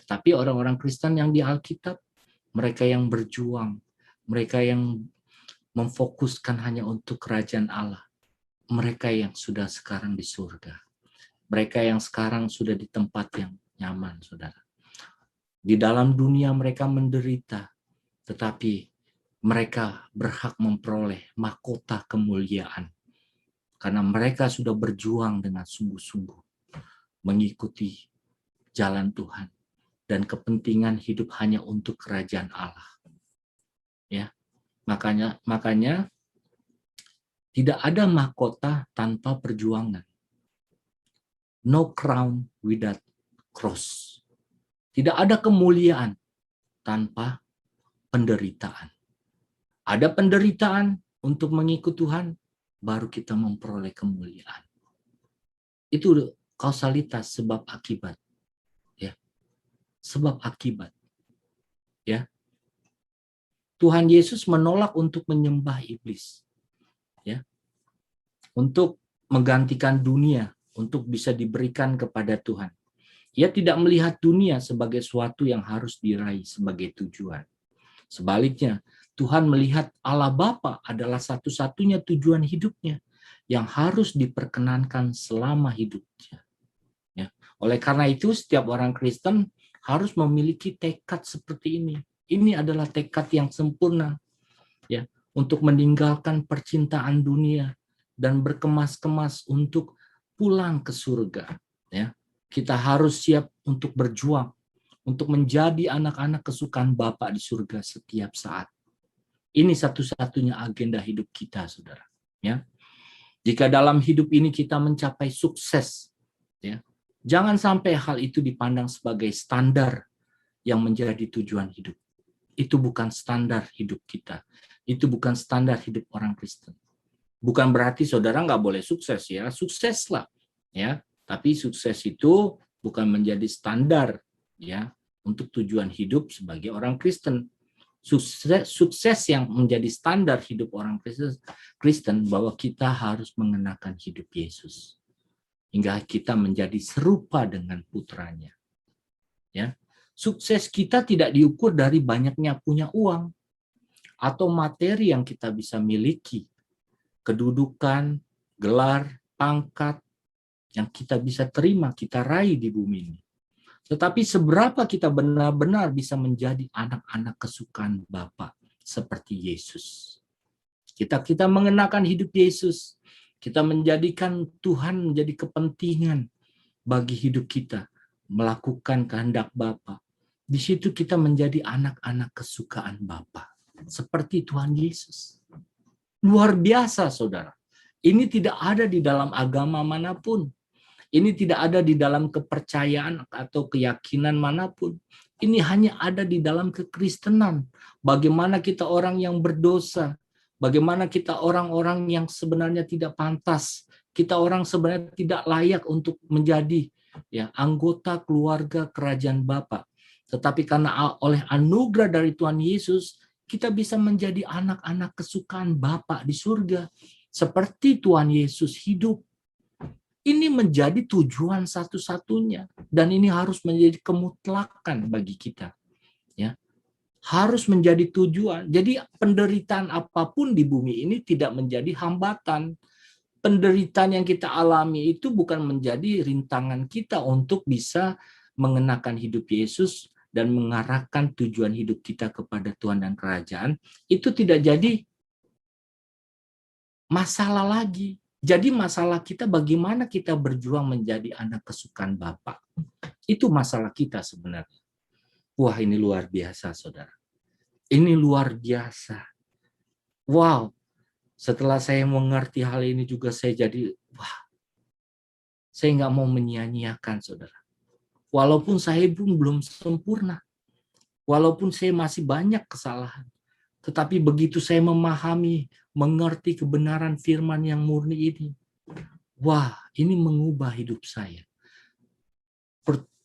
Tapi orang-orang Kristen yang di Alkitab, mereka yang berjuang, mereka yang memfokuskan hanya untuk kerajaan Allah, mereka yang sudah sekarang di surga, mereka yang sekarang sudah di tempat yang nyaman, saudara. Di dalam dunia mereka menderita, tetapi mereka berhak memperoleh mahkota kemuliaan, karena mereka sudah berjuang dengan sungguh-sungguh, mengikuti jalan Tuhan, dan kepentingan hidup hanya untuk kerajaan Allah. Ya, makanya tidak ada mahkota tanpa perjuangan. No crown without cross. Tidak ada kemuliaan tanpa penderitaan. Ada penderitaan untuk mengikut Tuhan, baru kita memperoleh kemuliaan. Itu kausalitas sebab akibat. Ya. Sebab akibat. Ya. Tuhan Yesus menolak untuk menyembah iblis. Ya. Untuk menggantikan dunia, untuk bisa diberikan kepada Tuhan. Ia tidak melihat dunia sebagai suatu yang harus diraih sebagai tujuan. Sebaliknya, Tuhan melihat Allah Bapa adalah satu-satunya tujuan hidupnya yang harus diperkenankan selama hidupnya. Ya. Oleh karena itu, setiap orang Kristen harus memiliki tekad seperti ini. Ini adalah tekad yang sempurna, ya, untuk meninggalkan percintaan dunia dan berkemas-kemas untuk pulang ke surga. Ya. Kita harus siap untuk berjuang, untuk menjadi anak-anak kesukaan Bapa di surga setiap saat. Ini satu-satunya agenda hidup kita, saudara. Ya. Jika dalam hidup ini kita mencapai sukses, ya, jangan sampai hal itu dipandang sebagai standar yang menjadi tujuan hidup. Itu bukan standar hidup kita. Itu bukan standar hidup orang Kristen. Bukan berarti saudara nggak boleh sukses, ya. Sukseslah, ya. Tapi sukses itu bukan menjadi standar, ya, untuk tujuan hidup sebagai orang Kristen. Sukses yang menjadi standar hidup orang Kristen bahwa kita harus mengenakan hidup Yesus hingga kita menjadi serupa dengan putranya. Ya. Sukses kita tidak diukur dari banyaknya punya uang atau materi yang kita bisa miliki, kedudukan, gelar, pangkat yang kita bisa terima, kita raih di bumi ini. Tetapi seberapa kita benar-benar bisa menjadi anak-anak kesukaan Bapa seperti Yesus. Kita mengenakan hidup Yesus. Kita menjadikan Tuhan menjadi kepentingan bagi hidup kita. Melakukan kehendak Bapa. Di situ kita menjadi anak-anak kesukaan Bapa. Seperti Tuhan Yesus. Luar biasa, saudara. Ini tidak ada di dalam agama manapun. Ini tidak ada di dalam kepercayaan atau keyakinan manapun. Ini hanya ada di dalam kekristenan. Bagaimana kita orang yang berdosa, bagaimana kita orang-orang yang sebenarnya tidak pantas, kita orang sebenarnya tidak layak untuk menjadi, ya, anggota keluarga kerajaan Bapa. Tetapi karena oleh anugerah dari Tuhan Yesus, kita bisa menjadi anak-anak kesukaan Bapa di surga. Seperti Tuhan Yesus hidup. Ini menjadi tujuan satu-satunya, dan ini harus menjadi kemutlakan bagi kita. Ya, harus menjadi tujuan. Jadi penderitaan apapun di bumi ini tidak menjadi hambatan. Penderitaan yang kita alami itu bukan menjadi rintangan kita untuk bisa mengenakan hidup Yesus dan mengarahkan tujuan hidup kita kepada Tuhan dan kerajaan. Itu tidak jadi masalah lagi. Jadi masalah kita bagaimana kita berjuang menjadi anak kesukaan Bapa. Itu masalah kita sebenarnya. Wah, ini luar biasa, saudara. Ini luar biasa. Wow, setelah saya mengerti hal ini juga saya jadi, wah, saya nggak mau menyia-nyiakan, saudara. Walaupun saya pun belum sempurna. Walaupun saya masih banyak kesalahan. Tetapi begitu saya memahami, mengerti kebenaran firman yang murni ini. Wah, ini mengubah hidup saya.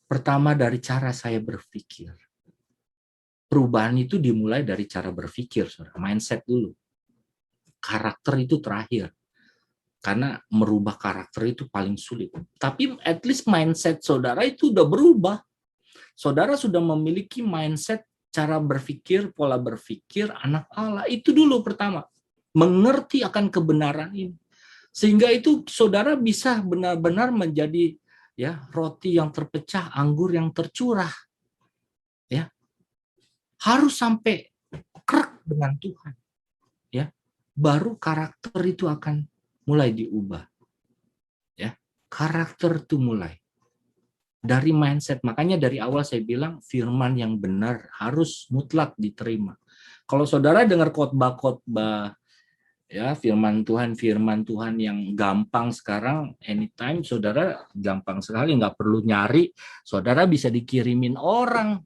Pertama dari cara saya berpikir. Perubahan itu dimulai dari cara berpikir, saudara. Mindset dulu. Karakter itu terakhir. Karena merubah karakter itu paling sulit. Tapi at least mindset saudara itu udah berubah. Saudara sudah memiliki mindset cara berpikir, pola berpikir anak Allah. Itu dulu pertama. Mengerti akan kebenaran ini. Sehingga itu saudara bisa benar-benar menjadi ya roti yang terpecah, anggur yang tercurah. Ya. Harus sampai krek dengan Tuhan. Ya. Baru karakter itu akan mulai diubah. Ya. Karakter itu mulai dari mindset. Makanya dari awal saya bilang firman yang benar harus mutlak diterima. Kalau saudara dengar khotbah-khotbah ya firman Tuhan yang gampang sekarang, anytime saudara gampang sekali, nggak perlu nyari, saudara bisa dikirimin orang.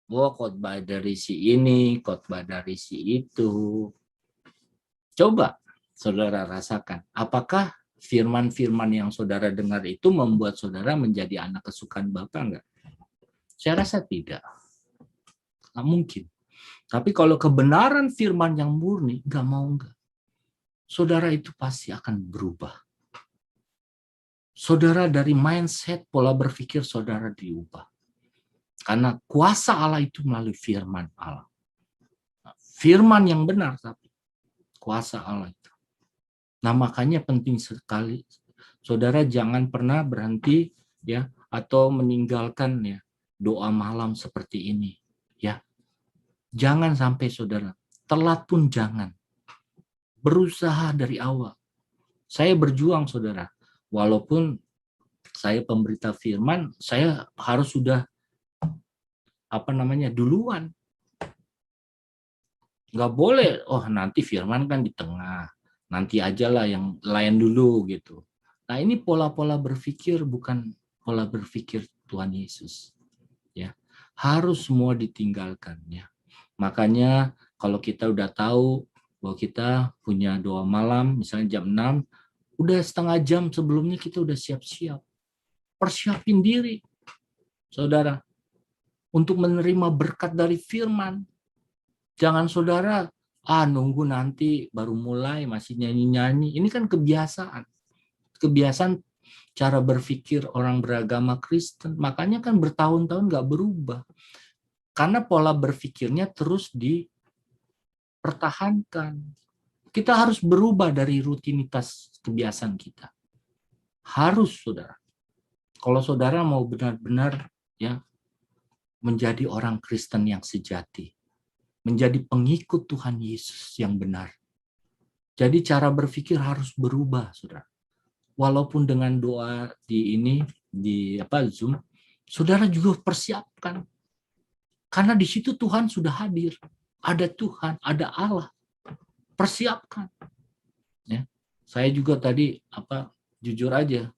Wah, khotbah dari si ini, khotbah dari si itu. Coba saudara rasakan, apakah firman-firman yang saudara dengar itu membuat saudara menjadi anak kesukaan Bapa enggak? Saya rasa tidak. Nggak mungkin. Tapi kalau kebenaran firman yang murni, nggak mau enggak. Saudara itu pasti akan berubah. Saudara dari mindset, pola berpikir saudara diubah. Karena kuasa Allah itu melalui firman Allah. Firman yang benar, tapi kuasa Allah itu. Nah, makanya penting sekali saudara jangan pernah berhenti ya atau meninggalkan ya doa malam seperti ini ya. Jangan sampai saudara telat pun jangan. Berusaha dari awal. Saya berjuang saudara. Walaupun saya pemberita firman, saya harus sudah duluan. Nggak boleh, oh nanti firman kan di tengah, nanti aja lah yang lain dulu gitu. Nah ini pola-pola berpikir bukan pola berpikir Tuhan Yesus. Ya, harus semua ditinggalkan ya. Makanya kalau kita udah tahu bahwa kita punya doa malam, misalnya jam 6, udah setengah jam sebelumnya kita udah siap-siap. Persiapin diri, saudara, untuk menerima berkat dari firman. Jangan saudara, nunggu nanti baru mulai, masih nyanyi-nyanyi. Ini kan kebiasaan. Kebiasaan cara berpikir orang beragama Kristen. Makanya kan bertahun-tahun nggak berubah. Karena pola berpikirnya terus dipertahankan. Kita harus berubah dari rutinitas kebiasaan kita. Harus, saudara. Kalau saudara mau benar-benar ya menjadi orang Kristen yang sejati, menjadi pengikut Tuhan Yesus yang benar. Jadi cara berpikir harus berubah, saudara. Walaupun dengan doa di Zoom, saudara juga persiapkan. Karena di situ Tuhan sudah hadir. Ada Tuhan, ada Allah. Persiapkan. Ya. Saya juga tadi jujur aja,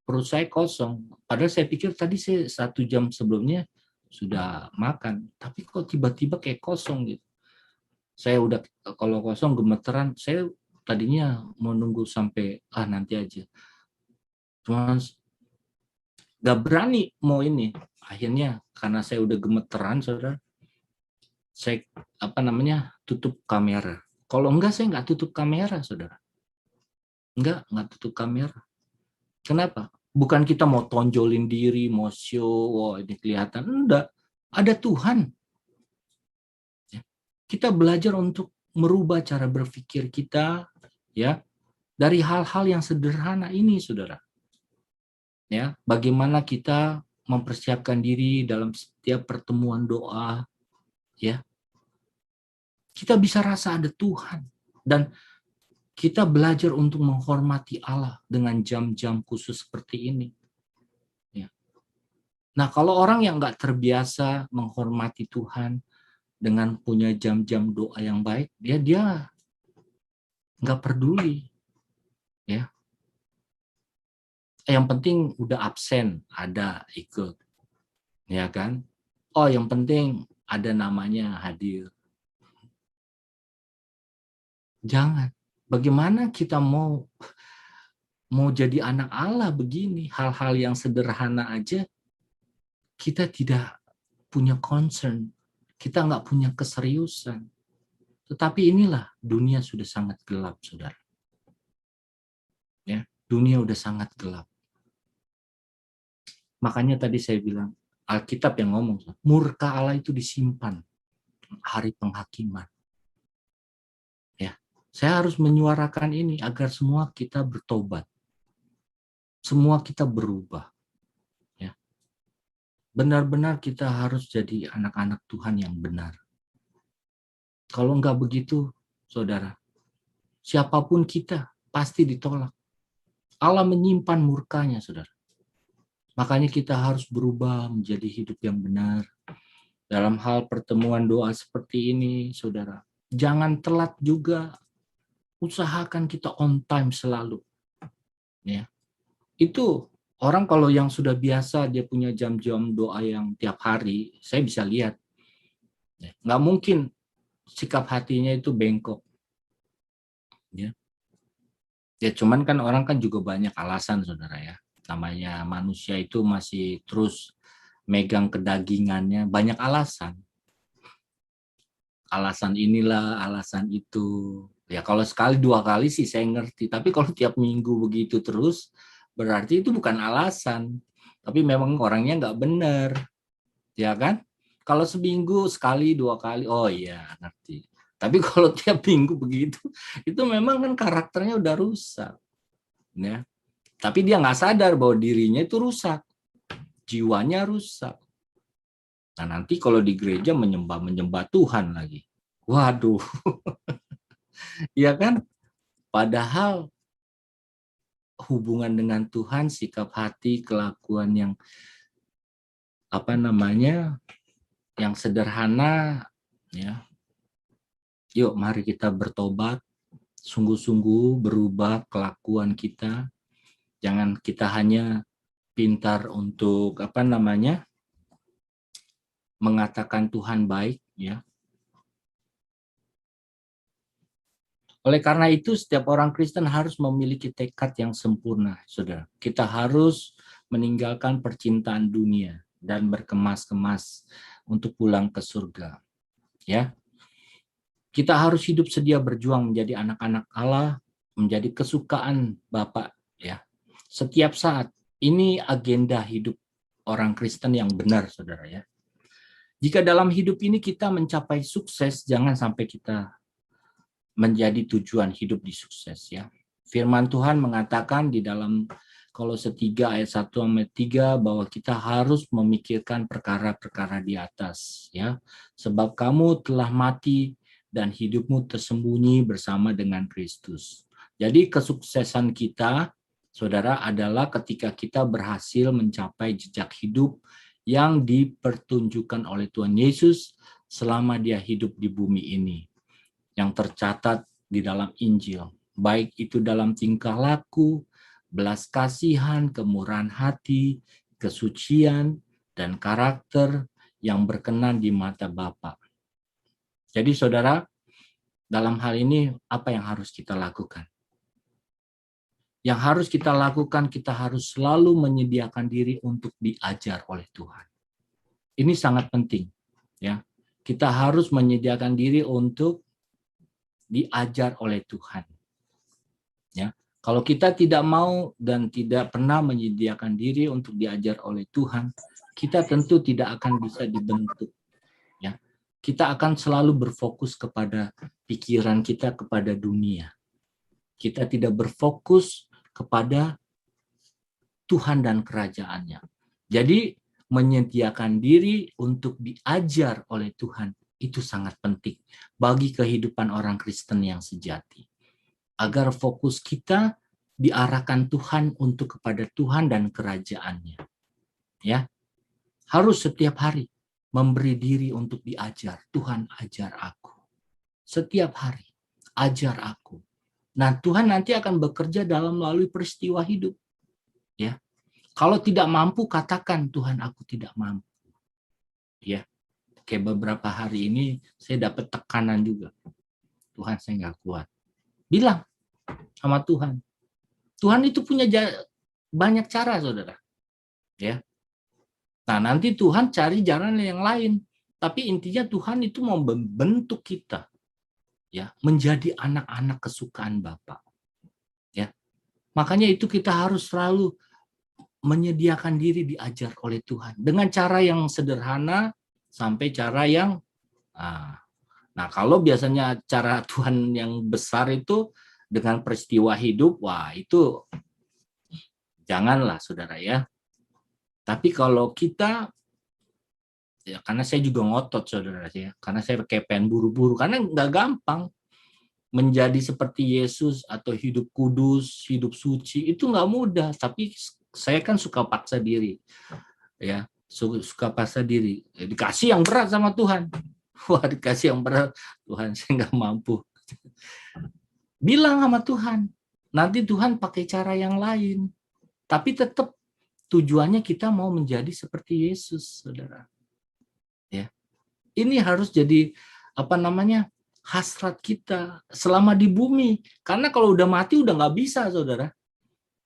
perut saya kosong. Padahal saya pikir tadi saya 1 jam sebelumnya sudah makan, tapi kok tiba-tiba kayak kosong gitu. Saya udah kalau kosong gemeteran, saya tadinya mau nunggu sampai nanti aja. Cuman gak berani mau ini. Akhirnya karena saya udah gemeteran, saudara, saya tutup kamera. Kalau enggak saya nggak tutup kamera, saudara. Enggak tutup kamera. Kenapa? Bukan kita mau tonjolin diri, mau show, ini kelihatan. Enggak. Ada Tuhan. Kita belajar untuk merubah cara berpikir kita ya dari hal-hal yang sederhana ini, saudara. Ya, bagaimana kita mempersiapkan diri dalam setiap pertemuan doa, ya. Kita bisa rasa ada Tuhan dan kita belajar untuk menghormati Allah dengan jam-jam khusus seperti ini. Ya. Nah, kalau orang yang nggak terbiasa menghormati Tuhan dengan punya jam-jam doa yang baik, dia nggak peduli, ya. Yang penting udah absen, ada ikut, ya kan? Oh, yang penting ada namanya hadir. Jangan. Bagaimana kita mau jadi anak Allah begini, hal-hal yang sederhana aja kita tidak punya concern, kita nggak punya keseriusan. Tetapi inilah dunia sudah sangat gelap, saudara. Ya, dunia udah sangat gelap. Makanya tadi saya bilang, Alkitab yang ngomong, murka Allah itu disimpan hari penghakiman. Ya, saya harus menyuarakan ini agar semua kita bertobat, semua kita berubah. Ya, benar-benar kita harus jadi anak-anak Tuhan yang benar. Kalau enggak begitu, saudara, siapapun kita pasti ditolak. Allah menyimpan murkanya, saudara. Makanya kita harus berubah menjadi hidup yang benar. Dalam hal pertemuan doa seperti ini, saudara, jangan telat juga. Usahakan kita on time selalu. Ya, itu orang kalau yang sudah biasa dia punya jam-jam doa yang tiap hari, saya bisa lihat. Nggak mungkin sikap hatinya itu bengkok. Ya, ya cuman kan orang kan juga banyak alasan, saudara ya. Namanya manusia itu masih terus megang kedagingannya, banyak alasan. Alasan inilah, alasan itu. Ya kalau sekali dua kali sih saya ngerti, tapi kalau tiap minggu begitu terus, berarti itu bukan alasan, tapi memang orangnya nggak benar, ya kan? Kalau seminggu sekali dua kali, oh iya ngerti. Tapi kalau tiap minggu begitu, itu memang kan karakternya udah rusak, ya. Tapi dia nggak sadar bahwa dirinya itu rusak, jiwanya rusak. Nah nanti kalau di gereja menyembah Tuhan lagi, waduh, ya kan? Padahal hubungan dengan Tuhan, sikap hati, kelakuan yang yang sederhana, ya. Yuk, mari kita bertobat, sungguh-sungguh berubah kelakuan kita. Jangan kita hanya pintar untuk mengatakan Tuhan baik, ya. Oleh karena itu, setiap orang Kristen harus memiliki tekad yang sempurna, saudara. Kita harus meninggalkan percintaan dunia dan berkemas-kemas untuk pulang ke surga. Ya, kita harus hidup sedia berjuang menjadi anak-anak Allah, menjadi kesukaan Bapa. Ya, setiap saat ini agenda hidup orang Kristen yang benar, saudara ya. Jika dalam hidup ini kita mencapai sukses, jangan sampai kita menjadi tujuan hidup di sukses ya. Firman Tuhan mengatakan di dalam Kolose 3 ayat 1-3 bahwa kita harus memikirkan perkara-perkara di atas ya. Sebab kamu telah mati dan hidupmu tersembunyi bersama dengan Kristus. Jadi kesuksesan kita saudara adalah ketika kita berhasil mencapai jejak hidup yang dipertunjukkan oleh Tuhan Yesus selama dia hidup di bumi ini, yang tercatat di dalam Injil, baik itu dalam tingkah laku, belas kasihan, kemurahan hati, kesucian, dan karakter yang berkenan di mata Bapa. Jadi saudara, dalam hal ini apa yang harus kita lakukan? Yang harus kita lakukan, kita harus selalu menyediakan diri untuk diajar oleh Tuhan. Ini sangat penting, ya. Kita harus menyediakan diri untuk diajar oleh Tuhan. Ya, kalau kita tidak mau dan tidak pernah menyediakan diri untuk diajar oleh Tuhan, kita tentu tidak akan bisa dibentuk. Ya, kita akan selalu berfokus kepada pikiran kita, kepada dunia. Kita tidak berfokus kepada Tuhan dan kerajaannya. Jadi menyediakan diri untuk diajar oleh Tuhan itu sangat penting bagi kehidupan orang Kristen yang sejati. Agar fokus kita diarahkan Tuhan untuk kepada Tuhan dan kerajaannya. Ya, harus setiap hari memberi diri untuk diajar. Tuhan ajar aku. Setiap hari, ajar aku. Nah, Tuhan nanti akan bekerja dalam melalui peristiwa hidup. Ya, kalau tidak mampu, katakan Tuhan aku tidak mampu. Ya, kayak beberapa hari ini saya dapat tekanan juga. Tuhan saya nggak kuat. Bilang sama Tuhan. Tuhan itu punya banyak cara, saudara. Ya. Nah, nanti Tuhan cari jalan yang lain. Tapi intinya Tuhan itu mau membentuk kita, ya, menjadi anak-anak kesukaan Bapa. Ya. Makanya itu kita harus selalu menyediakan diri diajar oleh Tuhan dengan cara yang sederhana sampai cara yang nah, kalau biasanya cara Tuhan yang besar itu dengan peristiwa hidup, wah itu janganlah, saudara ya. Tapi kalau kita, ya karena saya juga ngotot, saudara ya, karena saya kayak pengen buru-buru, karena nggak gampang menjadi seperti Yesus atau hidup kudus, hidup suci, itu nggak mudah. Tapi saya kan suka paksa diri, ya, suka paksa diri. Dikasih yang berat sama Tuhan, wah dikasih yang berat, Tuhan saya nggak mampu. Bilang sama Tuhan, nanti Tuhan pakai cara yang lain, tapi tetap tujuannya kita mau menjadi seperti Yesus, saudara. Ya, ini harus jadi hasrat kita selama di bumi. Karena kalau udah mati udah nggak bisa, saudara.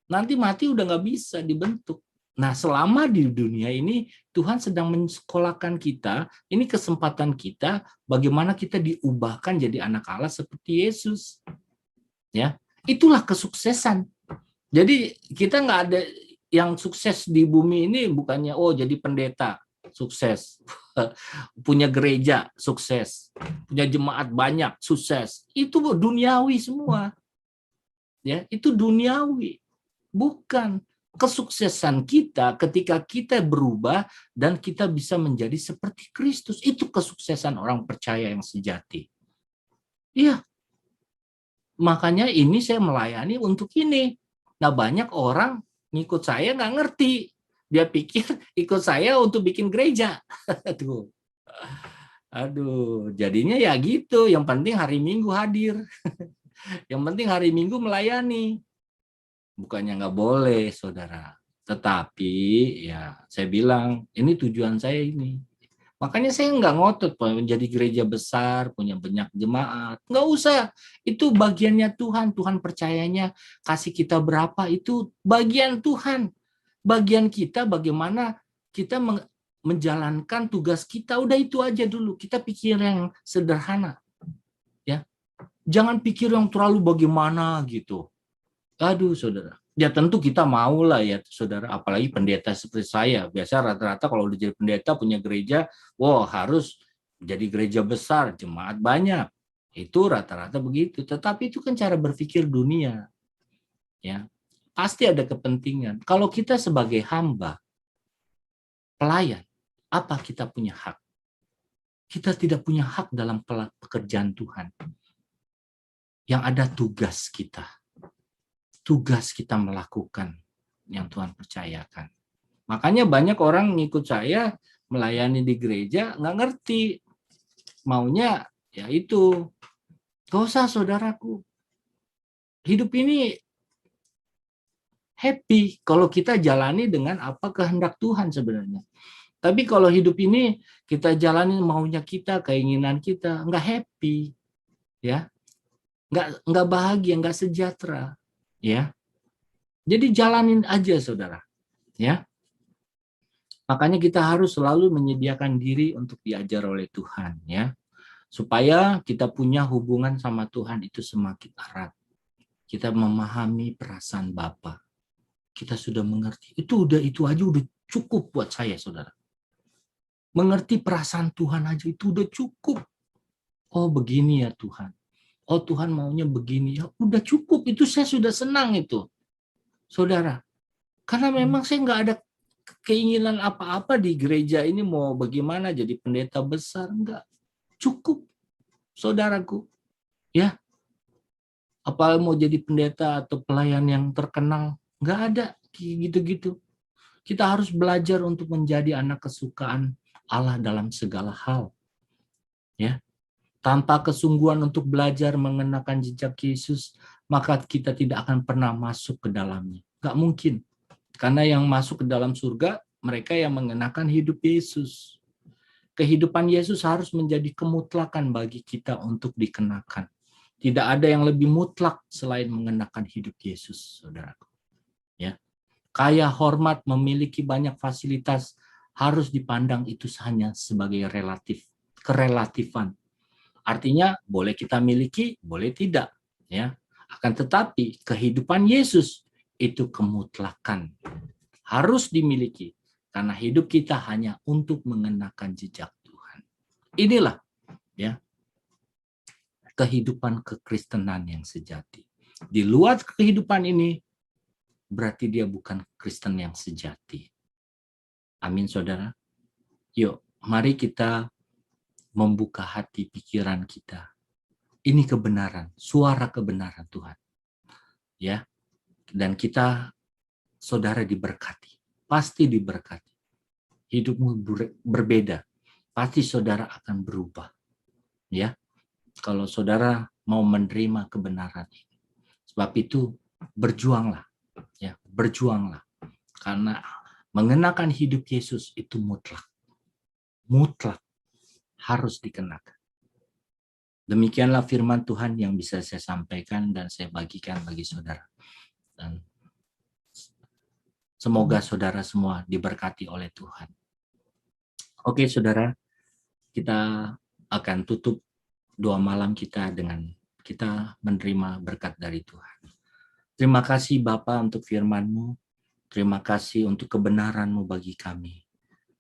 Nanti mati udah nggak bisa dibentuk. Nah, selama di dunia ini Tuhan sedang mensekolahkan kita. Ini kesempatan kita bagaimana kita diubahkan jadi anak Allah seperti Yesus. Ya, itulah kesuksesan. Jadi kita nggak ada yang sukses di bumi ini bukannya jadi pendeta sukses, punya gereja sukses, punya jemaat banyak sukses. Itu duniawi semua. Ya, itu duniawi. Bukan kesuksesan kita ketika kita berubah dan kita bisa menjadi seperti Kristus. Itu kesuksesan orang percaya yang sejati. Iya. Makanya ini saya melayani untuk ini. Nah, banyak orang ngikut saya nggak ngerti. Dia pikir ikut saya untuk bikin gereja. Aduh, jadinya ya gitu. Yang penting hari Minggu hadir. Yang penting hari Minggu melayani. Bukannya nggak boleh, saudara. Tetapi ya saya bilang, ini tujuan saya ini. Makanya saya nggak ngotot menjadi gereja besar, punya banyak jemaat. Nggak usah. Itu bagiannya Tuhan. Tuhan percayanya kasih kita berapa, itu bagian Tuhan. Bagian kita bagaimana kita menjalankan tugas kita. Udah itu aja dulu. Kita pikir yang sederhana. Ya, jangan pikir yang terlalu bagaimana gitu. Aduh, saudara. Ya tentu kita mau lah ya, saudara. Apalagi pendeta seperti saya. Biasa rata-rata kalau udah jadi pendeta punya gereja, harus jadi gereja besar, jemaat banyak. Itu rata-rata begitu. Tetapi itu kan cara berpikir dunia. Ya, pasti ada kepentingan. Kalau kita sebagai hamba, pelayan, apa kita punya hak? Kita tidak punya hak dalam pekerjaan Tuhan. Yang ada tugas kita. Tugas kita melakukan yang Tuhan percayakan. Makanya banyak orang ngikut saya melayani di gereja nggak ngerti, maunya ya itu. Gak usah, saudaraku. Hidup ini happy kalau kita jalani dengan apa kehendak Tuhan sebenarnya. Tapi kalau hidup ini kita jalani maunya kita, keinginan kita, nggak happy, ya, nggak bahagia, nggak sejahtera. Ya, jadi jalanin aja, saudara. Ya, makanya kita harus selalu menyediakan diri untuk diajar oleh Tuhan, ya, supaya kita punya hubungan sama Tuhan itu semakin erat. Kita memahami perasaan Bapa. Kita sudah mengerti. Itu aja udah cukup buat saya, saudara. Mengerti perasaan Tuhan aja itu udah cukup. Oh, begini ya Tuhan. Oh, Tuhan maunya begini ya. Udah cukup, itu saya sudah senang itu. Saudara, karena memang saya nggak ada keinginan apa-apa di gereja ini mau bagaimana jadi pendeta besar, enggak. Cukup, saudaraku. Ya, apa mau jadi pendeta atau pelayan yang terkenal, nggak ada gitu-gitu. Kita harus belajar untuk menjadi anak kesukaan Allah dalam segala hal. Ya, tanpa kesungguhan untuk belajar mengenakan jejak Yesus, maka kita tidak akan pernah masuk ke dalamnya. Nggak mungkin. Karena yang masuk ke dalam surga, mereka yang mengenakan hidup Yesus. Kehidupan Yesus harus menjadi kemutlakan bagi kita untuk dikenakan. Tidak ada yang lebih mutlak selain mengenakan hidup Yesus, saudaraku. Ya, kaya, hormat, memiliki banyak fasilitas harus dipandang itu hanya sebagai kerelatifan. Artinya boleh kita miliki, boleh tidak, ya. Akan tetapi kehidupan Yesus itu kemutlakan, harus dimiliki karena hidup kita hanya untuk mengenakan jejak Tuhan. Inilah, ya, kehidupan kekristenan yang sejati. Di luar kehidupan ini berarti dia bukan Kristen yang sejati. Amin, saudara. Yuk, mari kita membuka hati pikiran kita. Ini kebenaran, suara kebenaran Tuhan. Ya. Dan kita, saudara, diberkati. Pasti diberkati. Hidupmu berbeda. Pasti saudara akan berubah. Ya. Kalau saudara mau menerima kebenaran ini. Sebab itu berjuanglah. Ya, berjuanglah. Karena mengenakan hidup Yesus itu mutlak. Mutlak harus dikenakan. Demikianlah firman Tuhan yang bisa saya sampaikan dan saya bagikan bagi saudara. Dan semoga saudara semua diberkati oleh Tuhan. Oke, saudara, kita akan tutup doa malam kita dengan kita menerima berkat dari Tuhan. Terima kasih Bapa untuk firman-Mu. Terima kasih untuk kebenaran-Mu bagi kami.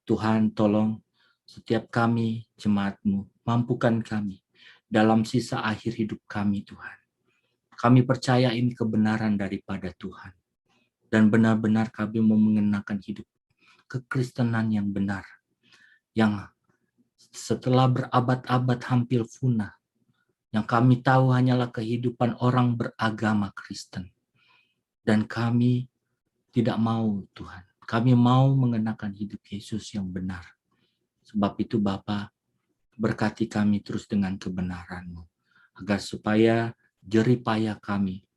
Tuhan, tolong setiap kami, jemaat-Mu, mampukan kami dalam sisa akhir hidup kami, Tuhan. Kami percaya ini kebenaran daripada Tuhan. Dan benar-benar kami mau mengenakan hidup kekristenan yang benar. Yang setelah berabad-abad hampir punah. Yang kami tahu hanyalah kehidupan orang beragama Kristen. Dan kami tidak mau, Tuhan. Kami mau mengenakan hidup Yesus yang benar. Sebab itu Bapa, berkati kami terus dengan kebenaran-Mu. Agar supaya jerih payah kami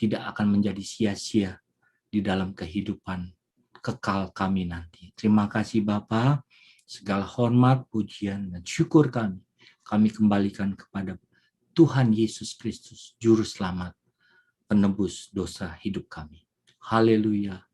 tidak akan menjadi sia-sia di dalam kehidupan kekal kami nanti. Terima kasih Bapa, segala hormat, pujian, dan syukur kami kembalikan kepada Tuhan Yesus Kristus, Juru Selamat, penebus dosa hidup kami. Haleluya.